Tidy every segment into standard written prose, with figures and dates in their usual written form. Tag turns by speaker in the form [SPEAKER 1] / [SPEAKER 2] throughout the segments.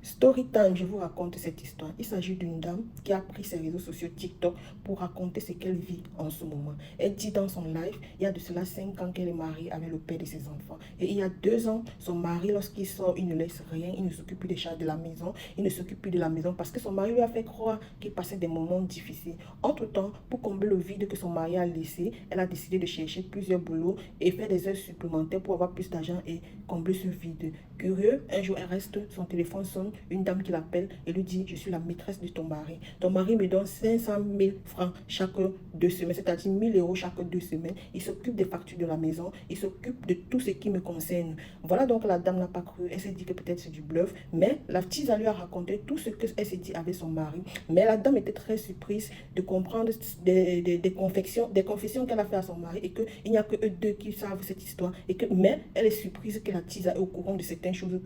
[SPEAKER 1] Story time, je vous raconte cette histoire. Il s'agit d'une dame qui a pris ses réseaux sociaux TikTok pour raconter ce qu'elle vit en ce moment. Elle dit dans son live, il y a de cela 5 ans qu'elle est mariée avec le père de ses enfants. Et il y a 2 ans, son mari, lorsqu'il sort, il ne laisse rien, il ne s'occupe plus des charges de la maison, il ne s'occupe plus de la maison parce que son mari lui a fait croire qu'il passait des moments difficiles. Entre-temps, pour combler le vide que son mari a laissé, elle a décidé de chercher plusieurs boulots et faire des heures supplémentaires pour avoir plus d'argent et combler ce vide. Curieux, un jour elle reste, son téléphone sonne, une dame qui l'appelle et lui dit: je suis la maîtresse de ton mari. Ton mari me donne 500 000 francs chaque 2 semaines, c'est-à-dire 1000 euros chaque 2 semaines. Il s'occupe des factures de la maison, il s'occupe de tout ce qui me concerne. Voilà, donc la dame n'a pas cru, elle s'est dit que peut-être c'est du bluff, mais la tisa lui a raconté tout ce qu'elle s'est dit avec son mari. Mais la dame était très surprise de comprendre des confessions qu'elle a fait à son mari et qu'il n'y a que eux deux qui savent cette histoire. Mais elle est surprise que la tisa est au courant de certaines choses,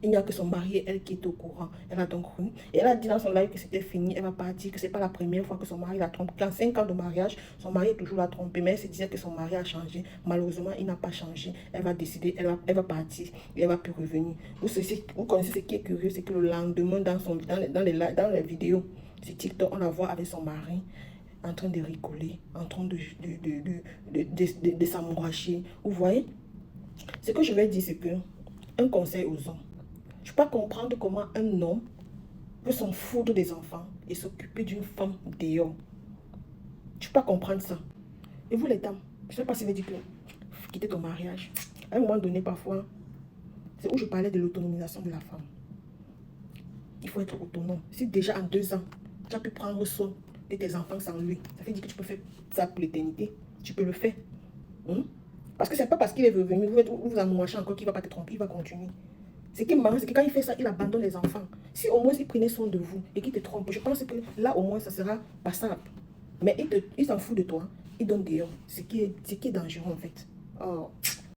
[SPEAKER 1] qu'il n'y a que son mari et elle qui est au courant. Elle a donc cru. Et elle a dit dans son live que c'était fini. Elle va pas dire que c'est pas la première fois que son mari la trompe. Qu'en 5 ans de mariage, son mari est toujours la trompée. Mais elle se disait que son mari a changé. Malheureusement, il n'a pas changé. Elle va décider, elle va partir et elle va plus revenir. Vous connaissez ce qui est curieux, c'est que le lendemain, dans les vidéos sur TikTok, on la voit avec son mari en train de rigoler, en train de s'amouracher. Vous voyez? Ce que je vais dire, c'est que un conseil aux hommes. Je ne peux pas comprendre comment un homme peut s'en foutre des enfants et s'occuper d'une femme dehors. Je ne peux pas comprendre ça. Et vous les dames, je ne sais pas si vous dites que quitter ton mariage. À un moment donné, parfois, c'est où je parlais de l'autonomisation de la femme. Il faut être autonome. Si déjà en 2 ans, tu as pu prendre soin de tes enfants sans lui, ça veut dire que tu peux faire ça pour l'éternité. Tu peux le faire. Parce que c'est pas parce qu'il est revenu, vous amourachez encore qu'il ne va pas te tromper, il va continuer. Ce qui est marrant, c'est que quand il fait ça, il abandonne les enfants. Si au moins il prenait soin de vous et qu'il te trompe, je pense que là au moins ça sera passable. Mais il s'en fout de toi, il donne dehors. Ce qui est dangereux en fait. Oh.